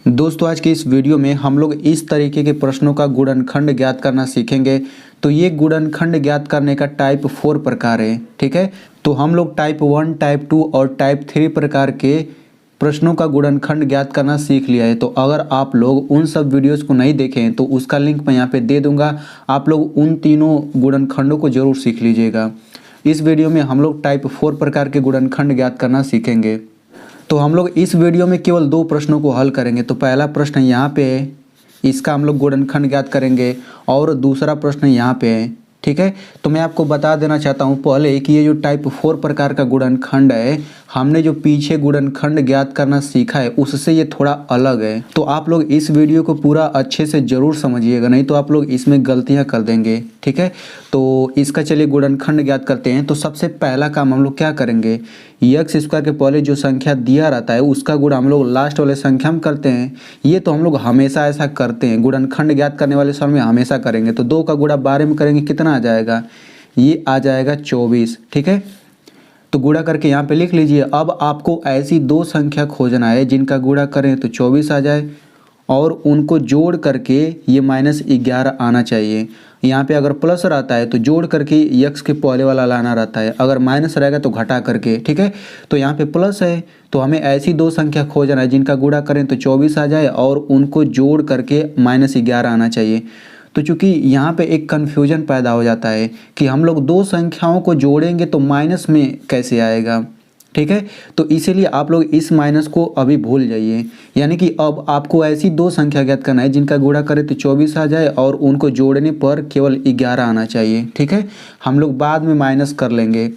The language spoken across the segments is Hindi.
दोस्तों आज की इस वीडियो में हम लोग इस तरीके के प्रश्नों का गुणनखंड ज्ञात करना सीखेंगे। तो ये गुणनखंड ज्ञात करने का टाइप 4 प्रकार है, ठीक है। तो हम लोग टाइप 1, टाइप 2 और टाइप 3 प्रकार के प्रश्नों का गुणनखंड ज्ञात करना सीख लिया है। तो अगर आप लोग उन सब वीडियोस को नहीं देखें तो उसका लिंक मैं यहाँ पे दे दूंगा, आप लोग उन तीनों गुणनखंडों को जरूर सीख लीजिएगा। इस वीडियो में हम लोग टाइप 4 प्रकार के गुणनखंड ज्ञात करना सीखेंगे। तो हम लोग इस वीडियो में केवल 2 प्रश्नों को हल करेंगे। तो पहला प्रश्न यहाँ पे है, इसका हम लोग गुणनखंड ज्ञात करेंगे, और दूसरा प्रश्न यहाँ पे है, ठीक है। तो मैं आपको बता देना चाहता हूँ पहले कि ये जो टाइप 4 प्रकार का गुणनखंड है, हमने जो पीछे गुणनखंड ज्ञात करना सीखा है उससे ये थोड़ा अलग है। तो आप लोग इस वीडियो को पूरा अच्छे से ज़रूर समझिएगा, नहीं तो आप लोग इसमें गलतियाँ कर देंगे, ठीक है। तो इसका चलिए गुणनखंड ज्ञात करते हैं। तो सबसे पहला काम हम लोग क्या करेंगे, एक्स स्क्वायर के पहले जो संख्या दिया रहता है उसका गुणा हम लोग लास्ट वाले संख्या में करते हैं। ये तो हम लोग हमेशा ऐसा करते हैं, गुणनखंड ज्ञात करने वाले समय में हमेशा करेंगे। तो 2 का गुणा 12 में करेंगे, कितना आ जाएगा, ये आ जाएगा 24, ठीक है। तो गुणा करके यहाँ पे लिख लीजिए। अब आपको ऐसी 2 संख्या खोजना है जिनका गुणा करें तो 24 आ जाए, और उनको जोड़ करके ये -11 आना चाहिए। यहाँ पे अगर प्लस रहता है तो जोड़ करके यक्स के पहले वाला लाना रहता है, अगर माइनस रहेगा तो घटा करके, ठीक है। तो यहाँ पे प्लस है तो हमें ऐसी 2 संख्या खोजना है जिनका गुणा करें तो 24 आ जाए और उनको जोड़ करके -11 आना चाहिए। तो चूंकि यहाँ पे एक कन्फ्यूजन पैदा हो जाता है कि हम लोग 2 संख्याओं को जोड़ेंगे तो माइनस में कैसे आएगा, ठीक है। तो इसीलिए आप लोग इस माइनस को अभी भूल जाइए। यानी कि अब आपको ऐसी 2 संख्या ज्ञात करना है जिनका गुणा करें तो 24 आ जाए और उनको जोड़ने पर केवल 11 आना चाहिए, ठीक है। हम लोग बाद में माइनस कर लेंगे।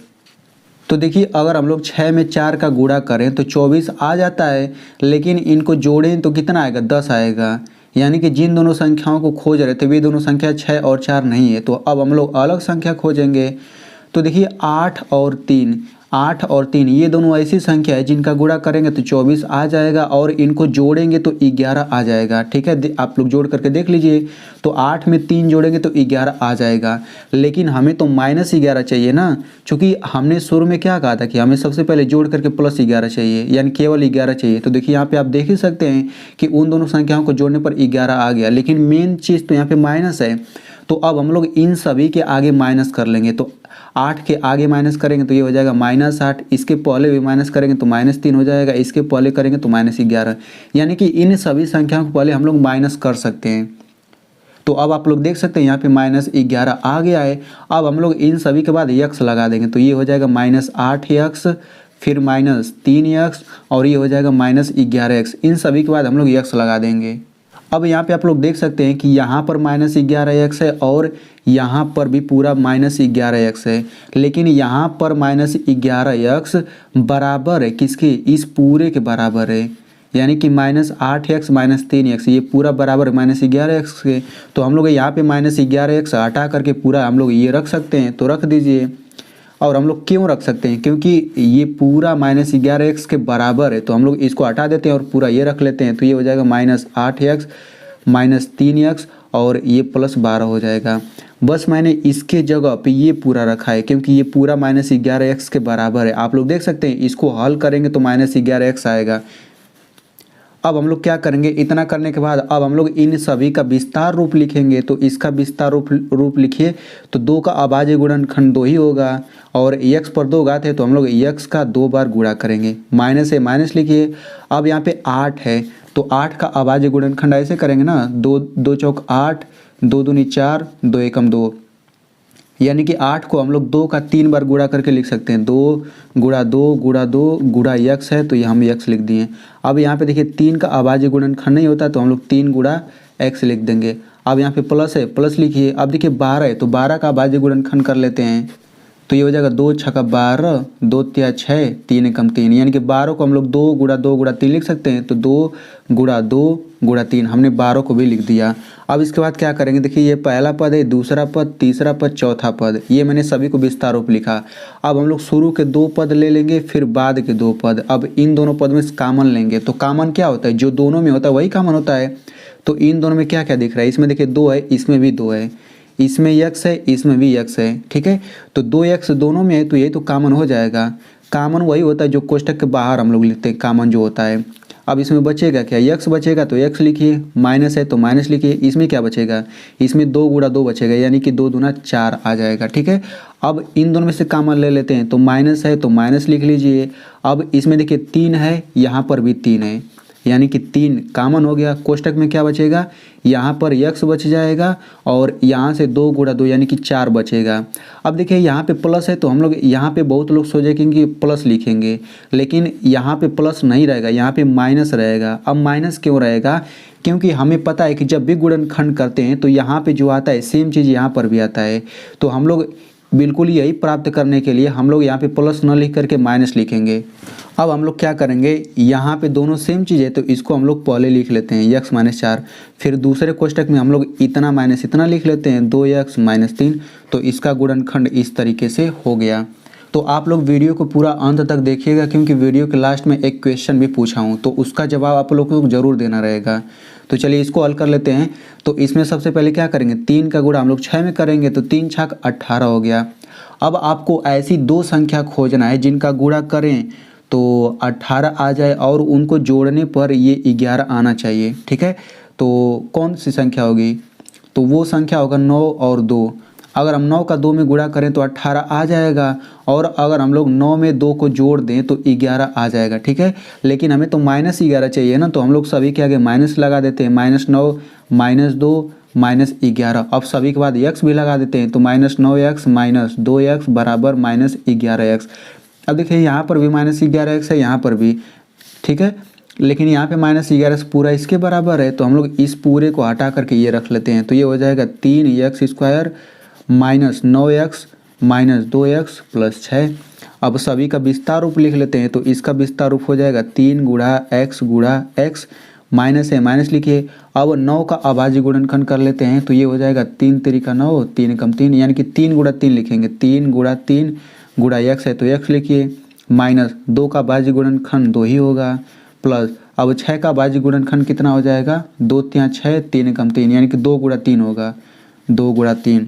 तो देखिए अगर हम लोग 6 में 4 का गुणा करें तो 24 आ जाता है, लेकिन इनको जोड़ें तो कितना आएगा, 10 आएगा। यानी कि जिन दोनों संख्याओं को खोज रहे थे वे दोनों संख्या 6 और 4 नहीं है। तो अब हम लोग अलग संख्या खोजेंगे। तो देखिए 8 और 3 ये दोनों ऐसी संख्या है जिनका गुणा करेंगे तो 24 आ जाएगा और इनको जोड़ेंगे तो 11 आ जाएगा, ठीक है। आप लोग जोड़ करके देख लीजिए। तो 8 में 3 जोड़ेंगे तो 11 आ जाएगा, लेकिन हमें तो -11 चाहिए ना, क्योंकि हमने शुरू में क्या कहा था कि हमें सबसे पहले जोड़ करके +11 चाहिए, यानी केवल 11 चाहिए। तो देखिए यहाँ पे आप देख ही सकते हैं कि उन दोनों संख्याओं को जोड़ने पर 11 आ गया, लेकिन मेन चीज़ तो यहाँ पे माइनस है। तो अब हम लोग इन सभी के आगे माइनस कर लेंगे। तो 8 के आगे माइनस करेंगे तो ये हो जाएगा -8, इसके पहले भी माइनस करेंगे तो -3 हो जाएगा, इसके पहले करेंगे तो -11। यानी कि इन सभी संख्याओं को पहले हम लोग माइनस कर सकते हैं। तो अब आप लोग देख सकते हैं यहाँ पे -11 आ गया है। अब हम लोग इन सभी के बाद यक्स लगा देंगे तो ये हो जाएगा -8x, फिर -3x, और ये हो जाएगा -11x। इन सभी के बाद हम लोग यक्स लगा देंगे। अब यहाँ पे आप लोग देख सकते हैं कि यहाँ पर -11x है और यहाँ पर भी पूरा -11x है, लेकिन यहाँ पर -11x बराबर है किसके, इस पूरे के बराबर है। यानी कि -8x -3x ये पूरा बराबर है -11x के। तो हम लोग यहाँ पे -11x हटा करके पूरा हम लोग ये रख सकते हैं, तो रख दीजिए। और हम लोग क्यों रख सकते हैं, क्योंकि ये पूरा -11x के बराबर है, तो हम लोग इसको हटा देते हैं और पूरा ये रख लेते हैं। तो ये हो जाएगा -8x -3x और ये +12 हो जाएगा। बस मैंने इसके जगह पे ये पूरा रखा है क्योंकि ये पूरा -11x के बराबर है। आप लोग देख सकते हैं इसको हल करेंगे तो -11x आएगा। अब हम लोग क्या करेंगे, इतना करने के बाद अब हम लोग इन सभी का विस्तार रूप लिखेंगे। तो इसका विस्तार रूप लिखिए। तो 2 का अभाज्य गुणनखंड 2 ही होगा, और x पर 2 घात है तो हम लोग x का 2 बार गुणा करेंगे। माइनस है, माइनस लिखिए। अब यहाँ पे 8 है तो 8 का अभाज्य गुणनखंड ऐसे करेंगे ना, 2 चौक 8, 2 दूनी 4, 2 एकम 2। यानी कि 8 को हम लोग 2 का 3 बार गुणा करके लिख सकते हैं। 2 गुणा 2 गुणा 2 गुणा यक्स है तो ये हम यक्स लिख दिए। अब यहाँ पे देखिए 3 का अभाज्य गुणनखंड नहीं होता तो हम लोग 3 गुणा x लिख देंगे। अब यहाँ पे प्लस है, प्लस लिखिए। अब देखिए 12 है तो 12 का अभाज्य गुणनखंड कर लेते हैं। तो ये हो जाएगा 2 छक्का 12, 2 तिया 6, 3 एकम 3। यानी कि 12 को हम लोग 2 गुणा 2 गुणा 3 लिख सकते हैं। तो 2 गुणा 2 गुणा 3 हमने 12 को भी लिख दिया। अब इसके बाद क्या करेंगे, देखिए ये पहला पद है, दूसरा पद, तीसरा पद, चौथा पद, ये मैंने सभी को विस्तार रूप लिखा। अब हम लोग शुरू के 2 पद ले लेंगे, फिर बाद के 2 पद। अब इन दोनों पद में कॉमन लेंगे। तो कॉमन क्या होता है, जो दोनों में होता है वही कॉमन होता है। तो इन दोनों में क्या क्या दिख रहा है, इसमें देखिए 2 है, इसमें भी 2 है, इसमें x है, इसमें भी x है, ठीक है। तो 2x दोनों में है तो ये तो कॉमन हो जाएगा। कॉमन वही होता है जो कोष्टक के बाहर हम लोग लिखते हैं, कॉमन जो होता है। अब इसमें बचेगा क्या, x बचेगा तो x लिखिए, माइनस है तो माइनस लिखिए। इसमें क्या बचेगा, इसमें 2 गुणा 2 बचेगा, यानी कि 2 दूना 4 आ जाएगा। ठीक है, अब इन दोनों में से कॉमन ले लेते हैं, तो माइनस है तो माइनस लिख लीजिए। अब इसमें देखिए 3 है, यहाँ पर भी 3 है, यानी कि 3 कॉमन हो गया। कोष्टक में क्या बचेगा, यहाँ पर x बच जाएगा और यहाँ से 2 गुणा 2 यानी कि 4 बचेगा। अब देखिए यहाँ पे प्लस है तो हम लोग यहाँ पे बहुत लोग सोचेंगे कि प्लस लिखेंगे, लेकिन यहाँ पे प्लस नहीं रहेगा, यहाँ पे माइनस रहेगा। अब माइनस क्यों रहेगा, क्योंकि हमें पता है कि जब भी गुणनखंड करते हैं तो यहाँ पे जो आता है सेम चीज़ यहाँ पर भी आता है। तो हम लोग बिल्कुल यही प्राप्त करने के लिए हम लोग यहाँ पे प्लस न लिख करके माइनस लिखेंगे। अब हम लोग क्या करेंगे, यहाँ पे दोनों सेम चीज़ है तो इसको हम लोग पहले लिख लेते हैं x माइनस 4, फिर दूसरे कोष्टक में हम लोग इतना माइनस इतना लिख लेते हैं 2x माइनस 3। तो इसका गुणनखंड इस तरीके से हो गया। तो आप लोग वीडियो को पूरा अंत तक देखिएगा, क्योंकि वीडियो के लास्ट में एक क्वेश्चन भी पूछा हूँ तो उसका जवाब आप लोग को ज़रूर देना रहेगा। तो चलिए इसको हल कर लेते हैं। तो इसमें सबसे पहले क्या करेंगे, 3 का गुणा हम लोग 6 में करेंगे तो 3 छक 18 हो गया। अब आपको ऐसी 2 संख्या खोजना है जिनका गुणा करें तो 18 आ जाए और उनको जोड़ने पर ये 11 आना चाहिए। ठीक है, तो कौन सी संख्या होगी, तो वो संख्या होगा 9 और 2। अगर हम 9 का 2 में गुणा करें तो 18 आ जाएगा, और अगर हम लोग 9 में 2 को जोड़ दें तो 11 आ जाएगा। ठीक है, लेकिन हमें तो -11 चाहिए ना, तो हम लोग सभी के आगे माइनस लगा देते हैं, -9 -2 -11। अब सभी के बाद x भी लगा देते हैं, तो -9x -2x बराबर -11x। अब देखिए यहाँ पर भी -11x है, यहाँ पर भी। ठीक है, लेकिन यहाँ पे -11x पूरा इसके बराबर है, तो हम लोग इस पूरे को हटा करके ये रख लेते हैं। तो ये हो जाएगा 3x² -9x -2x + 6। अब सभी का विस्तार रूप लिख लेते हैं, तो इसका विस्तार रूप हो जाएगा 3 गुणा x माइनस है माइनस लिखिए। अब 9 का अभाज्य गुणनखंड कर लेते हैं, तो ये हो जाएगा 3 3 × 9 3 × 3 यानी कि 3 गुणा 3 लिखेंगे, 3 गुणा 3 गुणा x है तो x लिखिए, माइनस 2 का भाज्य गुणनखंड 2 ही होगा, प्लस अब 6 का भाज्य गुणनखंड कितना हो जाएगा, 2 3 6 3 × 3 यानी कि 2 गुणा 3 होगा, 2 गुणा 3।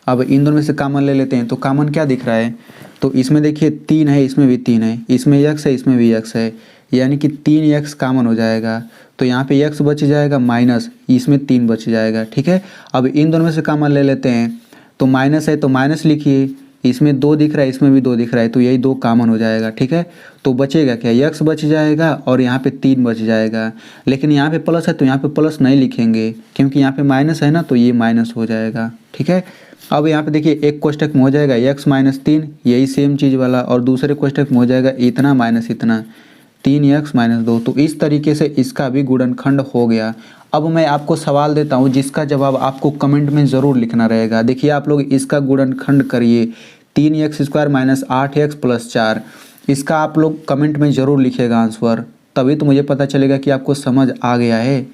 अब इन दोनों में से कॉमन ले लेते हैं, तो कॉमन क्या दिख रहा है, तो इसमें देखिए 3 है, इसमें भी 3 है, इसमें x है, इसमें भी x है, यानी कि 3x कॉमन हो जाएगा। तो यहाँ पे x बच जाएगा माइनस, इसमें 3 बच जाएगा। ठीक है, अब इन दोनों में से कॉमन ले लेते हैं, तो माइनस है तो माइनस लिखिए, इसमें 2 दिख रहा है, इसमें भी 2 दिख रहा है, तो यही 2 कॉमन हो जाएगा। ठीक है, तो बचेगा क्या, x बच जाएगा और यहाँ पे 3 बच जाएगा। लेकिन यहाँ पे प्लस है तो यहाँ पे प्लस नहीं लिखेंगे, क्योंकि यहाँ पे माइनस है ना, तो ये माइनस हो जाएगा। ठीक है, अब यहाँ पे देखिए एक कोष्टक में हो जाएगा x - 3, यही सेम चीज़ वाला, और दूसरे कोष्टक में हो जाएगा इतना माइनस इतना 3x - 2। तो इस तरीके से इसका भी गुणनखंड हो गया। अब मैं आपको सवाल देता हूँ जिसका जवाब आपको कमेंट में ज़रूर लिखना रहेगा। देखिए आप लोग इसका गुणनखंड करिए, 3x² - 8x + 4। इसका आप लोग कमेंट में ज़रूर लिखिएगा आंसर, तभी तो मुझे पता चलेगा कि आपको समझ आ गया है।